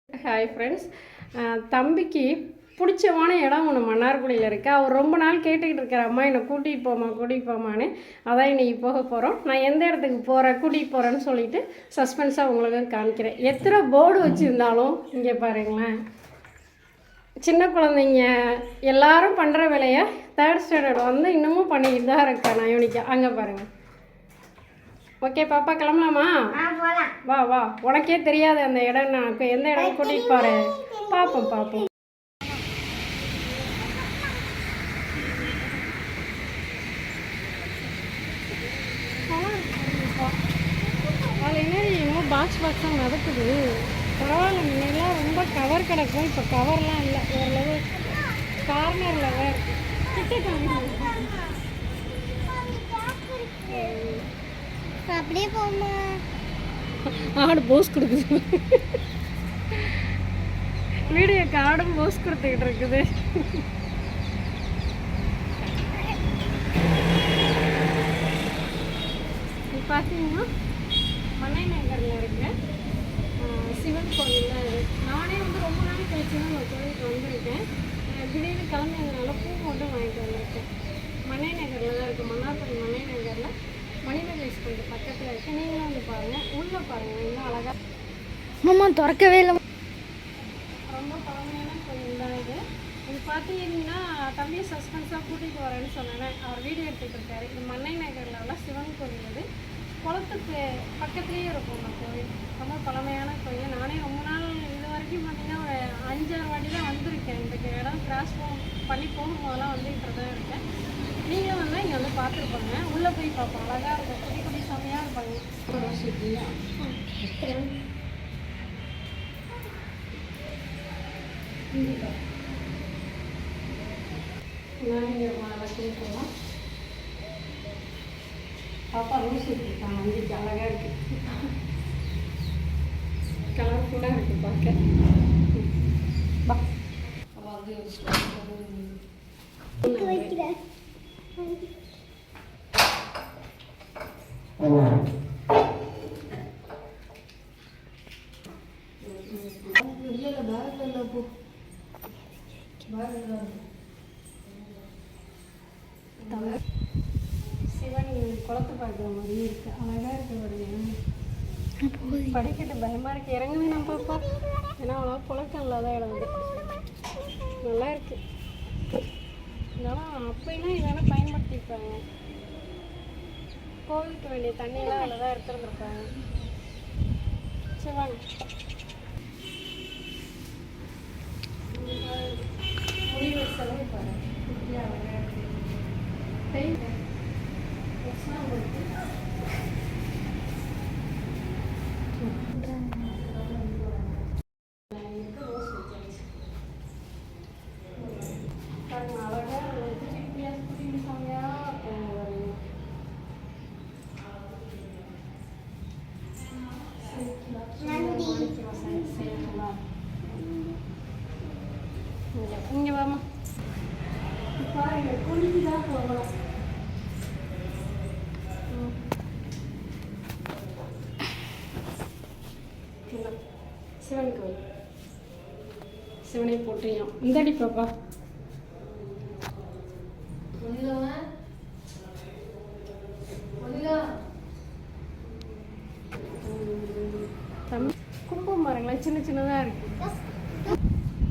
Hi friends, தம்பிக்கு பிடிச்சமான இடம் ஒன்று மன்னார்குடியில் இருக்குது. அவர் ரொம்ப நாள் கேட்டுக்கிட்டு இருக்கிற அம்மா என்னை கூட்டிகிட்டு போமான்னு. அதான் இன்றைக்கி போக போகிறோம். நான் எந்த இடத்துக்கு போகிறேன் கூட்டிகிட்டு போகிறேன்னு சொல்லிவிட்டு சஸ்பென்ஸாக உங்களுக்கு காமிக்கிறேன். எத்தனை போர்டு வச்சுருந்தாலும் இங்கே பாருங்களேன், சின்ன குழந்தைங்க எல்லாரும் பண்ணுற வேலையை 3rd ஸ்டாண்டர்ட் வந்து இன்னமும் பண்ணிக்கிட்டு தான் இருக்கேன் நான் யூனிக்கா. அங்கே பாருங்கள். ஓகே பாப்பா, கிளம்பலாமா? வா வா, உனக்கே தெரியாது அந்த இடம். நான் எந்த இடம் கூட்டிகிட்டு போகிறேன் பார்ப்போம். அதில் என்ன பாக்ஸாக நடக்குது. பரவாயில்ல, முன்னெல்லாம் ரொம்ப கவர் கிடக்கும், இப்போ கவர்லாம் இல்லை. ஓரளவு கார்னரில் தான் இருக்குது. அப்படியே போமா, ஆடு போஸ் கொடுக்குது. வீடியோக்கு ஆடும் போஸ் கொடுத்துக்கிட்டு இருக்குது. பார்த்தீங்கன்னா மன்னை நகரில் இருக்க சிவன் கோவில் தான் இது. நானே வந்து ரொம்ப நாள் கழிச்சு தான் நான் கோவிலுக்கு வந்திருக்கேன். திடீர்னு கிளம்பியதுனால பூ மட்டும் வாங்கிட்டு வந்திருக்கேன். மன்னை நகரில் தான் இருக்குது. மன்னார்குடி மன்னை நகரில் மணிமேகலை ஸ்கூல் பக்கத்தில் இருக்குது. நீங்களும் வந்து பாருங்கள், உள்ளே பாருங்கள், இன்னும் அழகாக. மாமா திறக்கவே இல்லை. ரொம்ப பழமையான கோயில் தான் இது. இது பார்த்தீங்கன்னா தம்பியை சஸ்பென்ஸாக கூட்டிகிட்டு வரேன்னு சொன்னேன். அவர் வீடியோ எடுத்துகிட்டு இருக்காரு. இது மன்னை நகரில் உள்ள சிவன் கோவில். இது குளத்துக்கு பக்கத்துலேயே இருக்கும் அந்த கோவில். ரொம்ப பழமையான கோயில். நானே ரொம்ப நாள் இது வரைக்கும் பார்த்தீங்கன்னா ஒரு 5-6 வாட்டி தான் வந்திருக்கேன். இந்த இடம் கிராஸ் பண்ணி போகும்போதெல்லாம் வந்துகிட்டு தான் இருக்கேன். நீங்களும் வந்து இங்கே வந்து பார்த்துருப்பாங்க. உள்ளே போய் பார்ப்போம். அழகாக இருக்கும், குட்டி குட்டி செம்மையாக இருப்பாங்க. போகலாம். பாப்பா ரோஸ் வச்சுருக்காங்க. அன்றைக்கி அழகாக இருக்குது, கலர்ஃபுல்லாக இருக்குது பார்க்க. வைக்கிறேன். சிவன் குளத்து பார்க்குற மாதிரியே இருக்குது. அழகாக இருக்குது. ஒரு படிக்கட்டு பயமாக இருக்குது. இறங்குவே நான் பாப்பா, ஏன்னா அவ்வளோ புழக்கம் இல்லாத இடம் வந்து நல்லா இருக்குது. இதெல்லாம் அப்படின்னா இதெல்லாம் பயன்படுத்தியிருப்பாங்க. கோவிலுக்கு வேண்டிய தண்ணியெல்லாம் அதில் தான் எடுத்துருந்துருப்பாங்க. சிவன் முடிவு செலவு பாரு, குட்டியாக அழகாக இருக்குது. இங்கே வாமா பாருங்க, குளிக்கு தான் போகலாம். சிவன் கோவில், சிவனை போற்றியும். இந்தடி பாப்பா, கும்பம் பாருங்களேன், சின்ன சின்னதாக இருக்கு.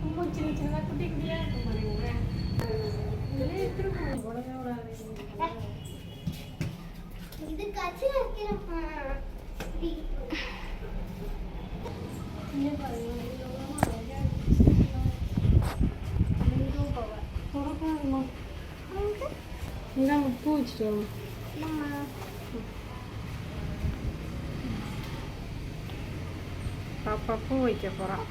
கும்பம் சின்ன சின்னதாக குட்டி குட்டியாக இருக்கும் பாருங்களேன். இதுலேயே திருப்பம் உடனே விடாது. இது கட்சி வைக்கிறப்பா இங்கே பாருங்க, தொடக்காதுமா. இதான் பூ வச்சுட்டு பாப்பா பூ வைக்க போகிறான்.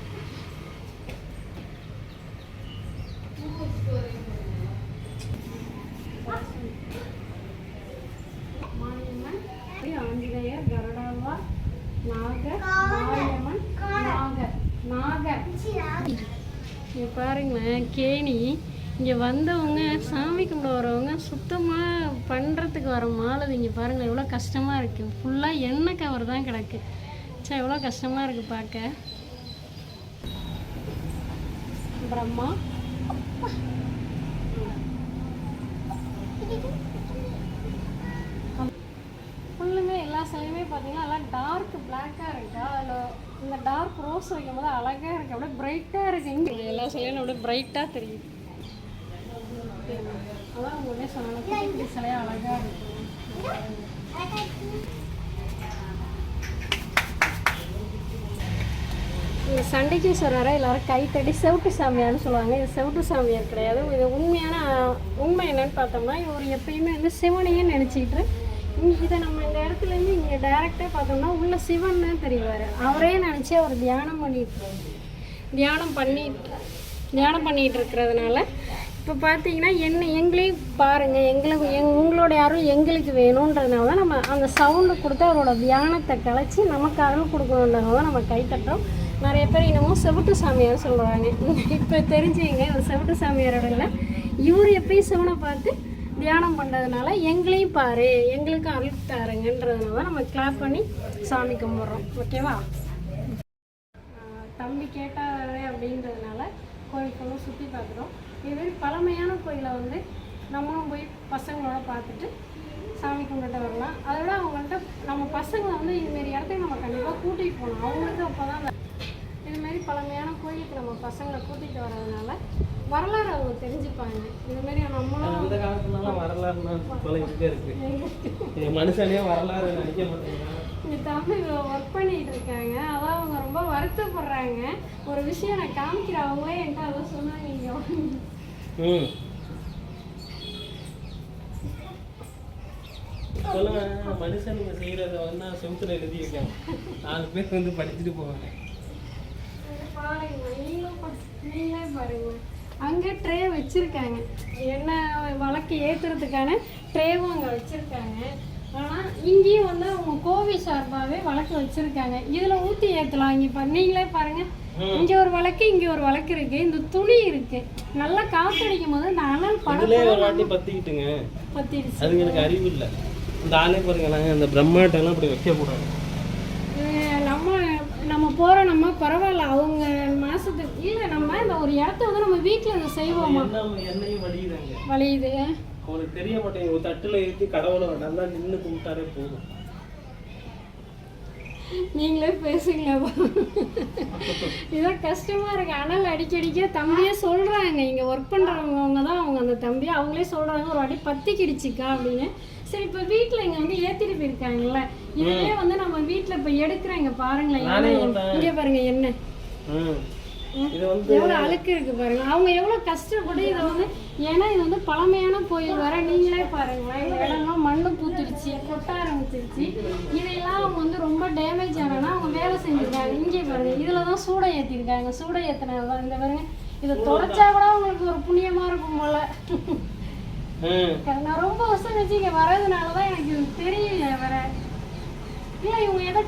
மாரியம்மன், ஆஞ்சநேயர், கருடாவா, நாகர், மாரியம்மன், நாகர். இங்கே பாருங்களேன், கேணி. இங்கே வந்தவங்க சாமி கும்பிட வரவங்க சுத்தமாக பண்ணுறதுக்கு வர மாலை. இங்கே பாருங்கள் எவ்வளோ கஷ்டமாக இருக்குது. ஃபுல்லாக எண்ணெய் கவர் தான் கிடக்கு. சரி, எவ்வளோ கஷ்டமாக இருக்குது பார்க்க. பிரம்மா. ஃபுல்லுமே எல்லா சிலையுமே பார்த்தீங்கன்னா எல்லாம் டார்க் பிளாக்காக இருக்கா. அதில் இந்த டார்க் ரோஸ் வைக்கும் போது அழகாக இருக்குது, அப்படியே பிரைட்டாக இருக்குது. இங்கே எல்லா சிலையும் அப்படியே பிரைட்டாக தெரியுது. அதான் உங்களே சொன்னாங்க குட்டி சிலையாக அழகாக இருக்கும். இந்த சண்டைக்கீஸ்வரரை எல்லாரும் கைத்தடி செவுட்டு சாமியார்னு சொல்லுவாங்க. இது செவுட்டு சாமியார் கிடையாது. இது உண்மை என்னன்னு பார்த்தோம்னா இவர் எப்பயுமே வந்து சிவனையே நினச்சிக்கிட்டு இதை நம்ம இந்த இடத்துலேருந்து இங்கே டைரெக்டாக பார்த்தோம்னா உள்ள சிவன்னு தெரிவார். அவரே நினச்சி அவர் தியானம் பண்ணிகிட்டு இருக்கிறதுனால இப்போ பார்த்தீங்கன்னா எங்களையும் பாருங்கள், உங்களுடைய அருள் எங்களுக்கு வேணுன்றதுனால தான் நம்ம அந்த சவுண்டு கொடுத்து அவரோட தியானத்தை கலைச்சி நமக்கு அருள் கொடுக்கணுன்றதுனால தான் நம்ம கைத்தட்டுறோம். நிறைய பேர் இன்னமும் செவிட்டு சாமியார் சொல்கிறாங்க. இப்போ தெரிஞ்சுங்க, இவர் செவிட்டு சாமியாரோட இல்லை, இவர் எப்பயும் சிவனை பார்த்து தியானம் பண்ணுறதுனால எங்களையும் பாரு, எங்களுக்கு அருள் தாருங்கன்றதுனால தான் நம்ம கிளாப் பண்ணி சாமி கும்பிட்றோம். ஓகேவா? தம்பி கேட்டாரே அப்படின்றதுனால கோயில் ஃபுல்லும் சுற்றி பார்க்குறோம். இதுமாரி பழமையான கோயிலை வந்து நம்மளும் போய் பசங்களோட பார்த்துட்டு சாமி கும்பிட்டு வரலாம். அதோட அவங்கள்ட்ட நம்ம பசங்களை வந்து இதுமாரி இடத்துக்கு நம்ம கண்டிப்பாக கூட்டிகிட்டு போகணும். அவங்களுக்கு அப்போ தான் இதுமாரி பழமையான கோயிலுக்கு நம்ம பசங்களை கூட்டிகிட்டு வர்றதுனால வரலாறு அவங்க தெரிஞ்சுப்பாங்க. இதுமாரி நம்மளும் அந்த காலத்துலலாம் வரலாறு இருக்கு, மனுஷனே வரலாறு நினைக்க மாட்டேங்கிறாங்க. இந்த தம்பி ஒர்க் பண்ணிட்டு இருக்காங்க, அதான் அவங்க ரொம்ப வருத்தப்படுறாங்க. ஒரு விஷயம் நான் காமிக்கிறேன், அவங்களே என்கிட்ட அதான் சொன்னாங்க. சொல்லுங்க, மனுஷனுங்க செய்யறத வந்து செவுத்துல எழுதியிருக்காங்க, 4 பேர் வந்து படிச்சுட்டு போவாங்க. பாருங்க, நீங்களே பாருங்க, அங்கே ட்ரே வச்சிருக்காங்க, என்ன வழக்கு ஏற்றுறதுக்கான ட்ரேவும் அங்கே வச்சிருக்காங்க. ஆனால் இங்கேயும் வந்து அவங்க கோவில் சார்பாகவே வழக்கு வச்சிருக்காங்க. இதில் ஊற்றி ஏற்றலாம். இங்கே நீங்களே பாருங்க, இங்கே ஒரு வழக்கு, இங்கே ஒரு வழக்கு இருக்கு. இந்த துணி இருக்கு, நல்லா காத்தடிக்கும் போது இந்த அனல் படம் பத்திக்கிட்டுங்க பத்திடுச்சு. அதுங்களுக்கு அறிவு இல்லை. இந்த ஆளே பாருங்க, அந்த பிரம்மாட்டெல்லாம் அப்படி வைக்க கூடாது. நம்ம போகிறோம், நம்ம பரவாயில்ல, அவங்க மாதத்துக்கு இல்லை, நம்ம இந்த ஒரு இடத்த வந்து நம்ம வீட்டில் இதை செய்வோமா? என்னையும் வலியுது, அவங்களுக்கு தெரிய மாட்டேங்குது. ஒரு தட்டில் ஏற்றி கடவுளை நல்லா நின்று கும்பிட்டாரே போதும். நீங்களே பேசுங்களா? இதான் கஷ்டமாக இருக்குது. அனல் அடிக்கடிக்க தம்பியே சொல்கிறாங்க, இங்கே ஒர்க் பண்ணுறவங்க தான் அவங்க, அந்த தம்பி அவங்களே சொல்கிறாங்க ஒரு வாட்டி பத்திக்கிடுச்சிக்கா அப்படின்னு. சரி, இப்போ வீட்டில் இங்கே வந்து ஏற்றிட்டு போயிருக்காங்கல்ல, இதுவே வந்து நம்ம வீட்டில் இப்போ எடுக்கிறாங்க பாருங்களேன். இங்கே பாருங்க என்ன எவ்வளோ அழுக்கு இருக்கு பாருங்க. அவங்க எவ்வளோ கஷ்டப்பட்டு இதை வந்து, ஏன்னா இது வந்து பழமையான கோயில் வர, நீங்களே பாருங்களேன், இந்த இடம்லாம் மண்ணு பூத்துருச்சு, கொட்ட ஆரம்பிச்சிருச்சு. இதையெல்லாம் அவங்க வந்து ரொம்ப டேமேஜ் ஆனா அவங்க வேலை செஞ்சுருக்காங்க. இங்கே பாருங்க, இதில் தான் சூடை ஏற்றிருக்காங்க. சூடை ஏற்றினதான் இந்த பாருங்க, இதை தொடச்சா கூட அவங்களுக்கு ஒரு புண்ணியமாக இருக்கும் போல. நான் ரொம்ப வருஷம் கழிச்சு இங்கே வர்றதுனால தான் எனக்கு இது தெரியல. வேற இல்லை, இவங்க ஏதோ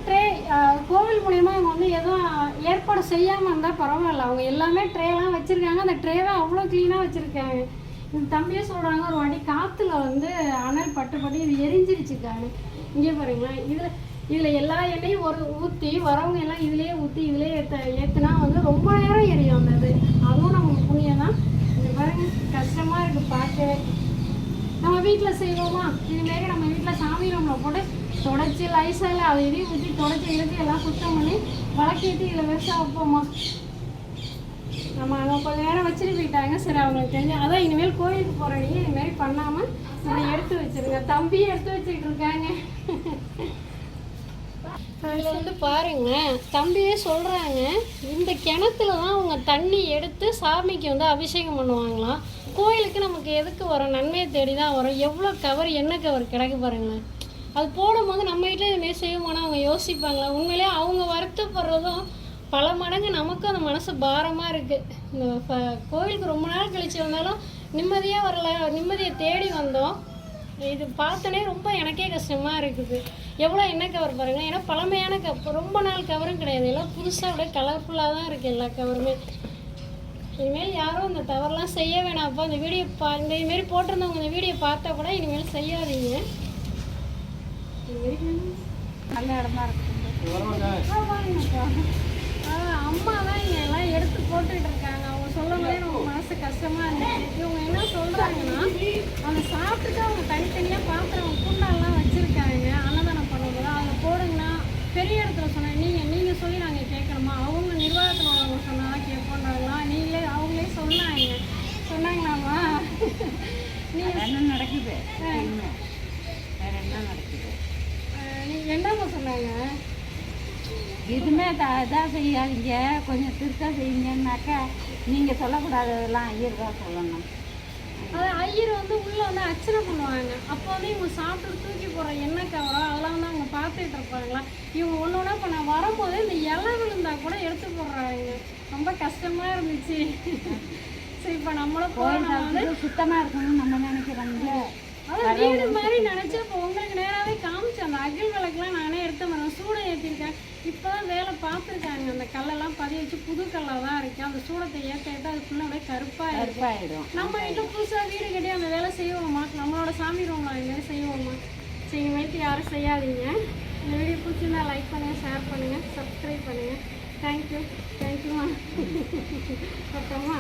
கோவில் மூலியமாக இவங்க வந்து எதுவும் ஏற்பாடு செய்யாமல் இருந்தால் பரவாயில்ல. அவங்க எல்லாமே ட்ரேலாம் வச்சுருக்காங்க, அந்த ட்ரேவை அவ்வளோ க்ளீனாக வச்சுருக்காங்க. இந்த தம்பியே சொல்கிறாங்க ஒரு வாட்டி காற்றுல வந்து அனல் பட்டு இது எரிஞ்சிருச்சுக்காங்க. இங்கே பாருங்களேன், இதில் எல்லா எண்ணெயும் ஊற்றி வரவங்க எல்லாம் இதுலேயே ஊற்றி இதிலே ஏற்றுனா வந்து ரொம்ப நேரம் எரியும் அந்த இது. அதுவும் நமக்கு புண்ணியம் தான். இந்த பாருங்க, கஷ்டமாக இருக்குது பார்க்கவே. நம்ம வீட்டில் செய்வோமா? இதுமாரி நம்ம வீட்டில் சாமி ரூமில் போட்டு தொடச்சி லைஸால் அதை இதையும் ஊற்றி தொடச்சி இழுத்து எல்லாம் சுத்தம் பண்ணி வழக்கேற்றி இதில் விவசாயம் வைப்போமா? நம்ம அங்கே கொஞ்சம் நேரம் வச்சுட்டு போயிட்டாங்க. சரி, அவங்களுக்கு தெரிஞ்சு அதான் இனிமேல் கோயிலுக்கு போகிறவங்க இதுமாரி பண்ணாமல் இதை எடுத்து வச்சுருங்க. தம்பியை எடுத்து வச்சுக்கிட்டு இருக்காங்க. அதில் வந்து பாருங்க, தம்பியே சொல்கிறாங்க, இந்த கிணத்துல தான் அவங்க தண்ணி எடுத்து சாமிக்கு வந்து அபிஷேகம் பண்ணுவாங்களாம். கோயிலுக்கு நமக்கு எதுக்கு வரும்? நன்மையை தேடி தான் வரும். எவ்வளோ கவர், எண்ணெய் கவர் கிடக்கு பாருங்களேன். அது போடும்போது நம்ம வீட்டில் இதுமாரி செய்வோம்னா அவங்க யோசிப்பாங்களா? உண்மையிலே அவங்க வருத்தப்படுறதும் பல மடங்கு நமக்கும் அந்த மனசு பாரமாக இருக்குது. இந்த கோயிலுக்கு ரொம்ப நாள் கழிச்சு வந்தாலும் நிம்மதியாக வரல, நிம்மதியை தேடி வந்தோம். இது பார்த்தோன்னே ரொம்ப எனக்கே கஷ்டமாக இருக்குது. எவ்வளோ எண்ணெய் கவர் பாருங்கள். ஏன்னா பழமையான ரொம்ப நாள் கவரும் கிடையாது, எல்லாம் புதுசாக அப்படியே கலர்ஃபுல்லாக தான் இருக்குது எல்லா கவருமே. இனிமேல் யாரும் இந்த தவறுலாம் செய்ய வேணாம்ப்பா. இந்த வீடியோ இந்த இதுமாரி போட்டிருந்தவங்க இந்த வீடியோ பார்த்தா கூட இனிமேல் செய்யாதீங்க. நல்ல இடமா இருக்குங்க. அம்மா தான் இங்கே எல்லாம் எடுத்து போட்டுக்கிட்டு இருக்காங்க. அவங்க சொல்லும் போதே சாப்பிட்டாங்கன்னா அதை சாப்பிட்டுட்டு அவங்க தனித்தனியாக பாத்திரம் குண்டாலாம் வச்சுருக்காங்க. அன்னதானம் பண்ணும்போது அதில் போடுங்கன்னா பெரிய இடத்துல சொன்னேன். நீங்கள் சொல்லி நாங்கள் கேட்கணுமா? அவங்க நிர்வாகத்தில் உள்ளவங்க சொன்னால் தான் கேட்போன்றாங்களா? அவங்களே சொன்னாங்களாமா? நீங்கள் என்ன நடக்குது? வேற என்ன நடக்குது? நீங்கள் என்னம்மா சொன்னாங்க? இதுவுமே இதாக செய்யாதீங்க, கொஞ்சம் திருத்தா செய்யுங்கன்னாக்கா நீங்கள் சொல்லக்கூடாததெல்லாம் ஐயர் தான் சொல்லணும். அது ஐயர் உள்ளே அர்ச்சனை பண்ணுவாங்க. அப்போ இவங்க சாப்பிட்டு தூக்கி போடுற எண்ணெய் கவரம் அதெல்லாம் அவங்க பார்த்துட்டு இருப்பாங்களா? இவங்க ஒன்று ஒன்றா இப்போ நான் வரும்போது இந்த இலை விழுந்தா கூட எடுத்து போடுறாங்க. ரொம்ப கஷ்டமாக இருந்துச்சு. சரி, இப்போ நம்மளும் கோயில் சுத்தமாக இருக்கணும்னு நம்ம நினைக்கிறோம்ல. அதான் வீடு மாதிரி நினச்சி இப்போ உங்களுக்கு நேராகவே காமிச்சேன். அந்த அகில் விளக்குலாம் நானே எடுத்து வரேன். சூடை ஏற்றிருக்கேன். இப்போ தான் வேலை பார்த்துருக்காங்க. அந்த கல்லெல்லாம் பதிய வச்சு புது கல்லாக தான் இருக்குது. அந்த சூடத்தை ஏற்ற அது ஃபுல்லாக அப்படியே கருப்பாகிடும். நம்ம வீட்டில் புதுசாக வீடு கட்டி அந்த வேலை செய்வோமா? நம்மளோட சாமி ரூமில் அதுமாதிரி செய்வோமா? சரி, இனிமேட்டு யாரும் செய்யாதீங்க. இந்த வீடியோ பிடிச்சிருந்தா லைக் பண்ணுங்கள், ஷேர் பண்ணுங்கள், சப்ஸ்கிரைப் பண்ணுங்கள். தேங்க்யூ. தேங்க்யூம்மா. அப்புறமா